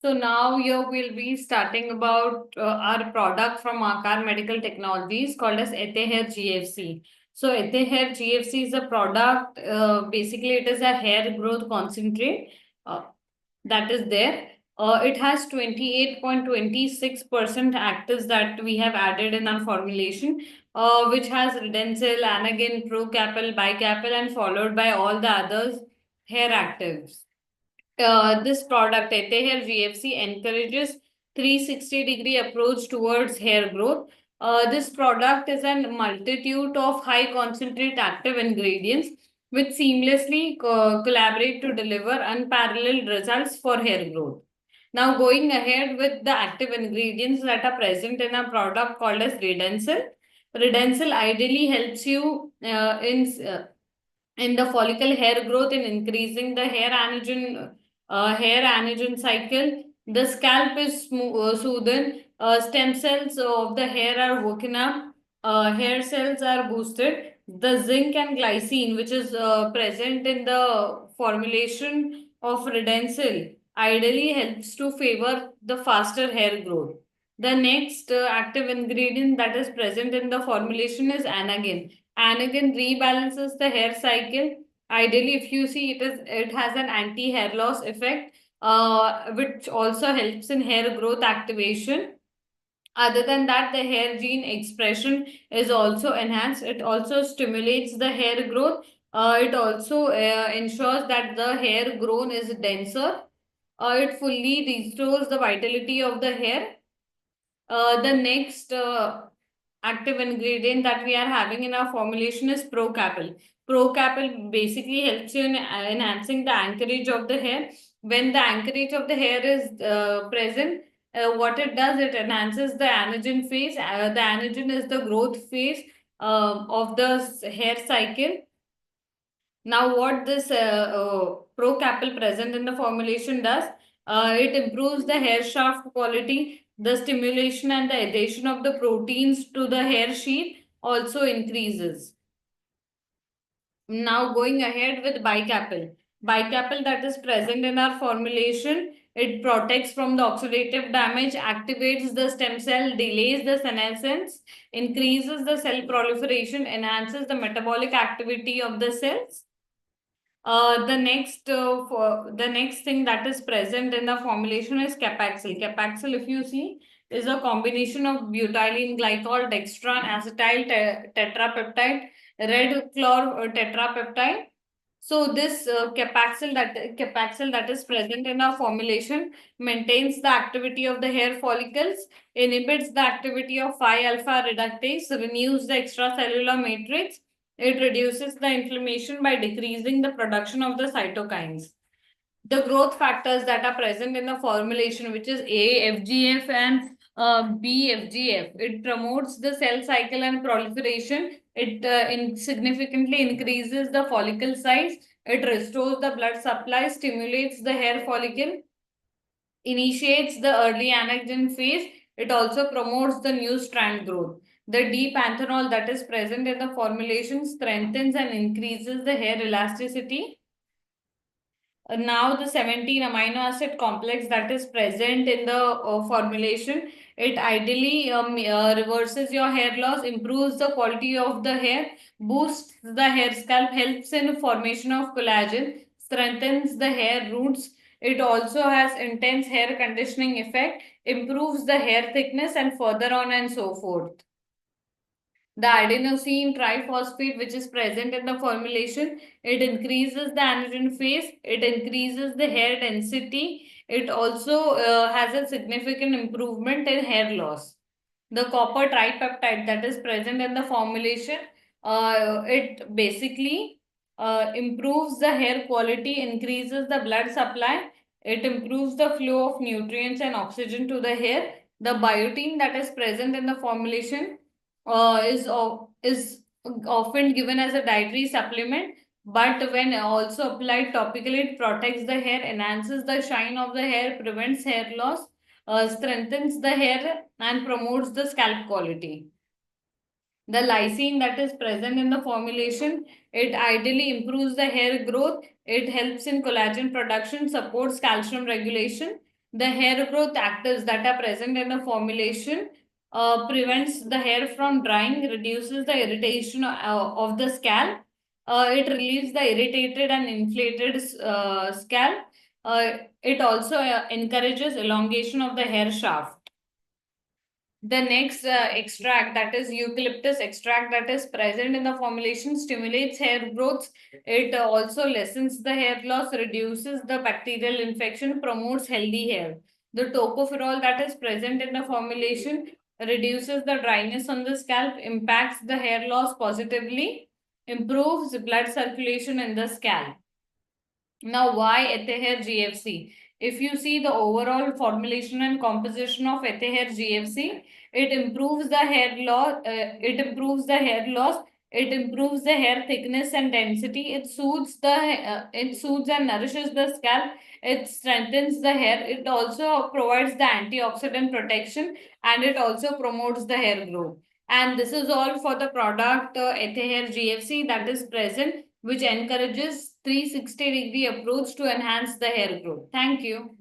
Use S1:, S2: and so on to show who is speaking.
S1: So now here we'll be starting about our product from Aakar Medical Technologies called as Etehair GFC. So Etehair GFC is a product, basically it is a hair growth concentrate uh, that is there. It has 28.26% actives that we have added in our formulation, which has Redensil, Anagen, Procapil, Bicapil and followed by all the others hair actives. This product, Etehair GFC, encourages 360-degree approach towards hair growth. This product is a multitude of high concentrate active ingredients which seamlessly collaborate to deliver unparalleled results for hair growth. Now, going ahead with the active ingredients that are present in a product called as Redensil. Redensil ideally helps you in the follicle hair growth in increasing the hair anagen cycle. The scalp is soothed. Stem cells of the hair are woken up. Hair cells are boosted. The zinc and glycine, which is present in the formulation of Redensil, ideally helps to favor the faster hair growth. The next active ingredient that is present in the formulation is anagen. Anagen rebalances the hair cycle. Ideally, if you see it has an anti-hair loss effect, which also helps in hair growth activation. Other than that, the hair gene expression is also enhanced. It also stimulates the hair growth. It also ensures that the hair grown is denser. It fully restores the vitality of the hair. The next active ingredient that we are having in our formulation is Procapil. Procapil basically helps you in enhancing the anchorage of the hair. When the anchorage of the hair is present, what it does, it enhances the anagen phase. The anagen is the growth phase of the hair cycle. Now, what this Procapil present in the formulation does, it improves the hair shaft quality, the stimulation and the adhesion of the proteins to the hair sheath also increases. Now, going ahead with Bicapil. Bicapil that is present in our formulation, it protects from the oxidative damage, activates the stem cell, delays the senescence, increases the cell proliferation, enhances the metabolic activity of the cells. The next thing that is present in the formulation is Capaxil. Capaxil, if you see, is a combination of butylene glycol, dextran, acetyl tetrapeptide, red chlor tetrapeptide. So this Capaxil that is present in our formulation maintains the activity of the hair follicles, inhibits the activity of 5-alpha reductase, renews the extracellular matrix. It reduces the inflammation by decreasing the production of the cytokines. The growth factors that are present in the formulation, which is A, FGF and B, FGF, it promotes the cell cycle and proliferation. It significantly increases the follicle size. It restores the blood supply, stimulates the hair follicle, initiates the early anagen phase. It also promotes the new strand growth. The D-panthenol that is present in the formulation strengthens and increases the hair elasticity. Now the 17 amino acid complex that is present in the formulation, it ideally reverses your hair loss, improves the quality of the hair, boosts the hair scalp, helps in formation of collagen, strengthens the hair roots. It also has intense hair conditioning effect, improves the hair thickness and further on and so forth. The adenosine triphosphate, which is present in the formulation, it increases the anagen phase, it increases the hair density, it also has a significant improvement in hair loss. The copper tripeptide that is present in the formulation, it basically improves the hair quality, increases the blood supply, it improves the flow of nutrients and oxygen to the hair. The biotin that is present in the formulation is often given as a dietary supplement, but when also applied topically, it protects the hair, enhances the shine of the hair, prevents hair loss, strengthens the hair, and promotes the scalp quality. The lysine that is present in the formulation, it ideally improves the hair growth. It helps in collagen production, supports calcium regulation. The hair growth actives that are present in the formulation prevents the hair from drying, reduces the irritation of the scalp. It relieves the irritated and inflated scalp. It also encourages elongation of the hair shaft. The next extract, that is eucalyptus extract, that is present in the formulation, stimulates hair growth. It also lessens the hair loss, reduces the bacterial infection, promotes healthy hair. The tocopherol that is present in the formulation reduces the dryness on the scalp, impacts the hair loss positively, improves blood circulation in the scalp. Now, why Eteher GFC? If you see the overall formulation and composition of Eteher GFC, it improves the hair loss. It improves the hair thickness and density. It soothes and nourishes the scalp. It strengthens the hair. It also provides the antioxidant protection, and it also promotes the hair growth. And this is all for the product Eteher GFC that is present, which encourages 360-degree approach to enhance the hair growth. Thank you.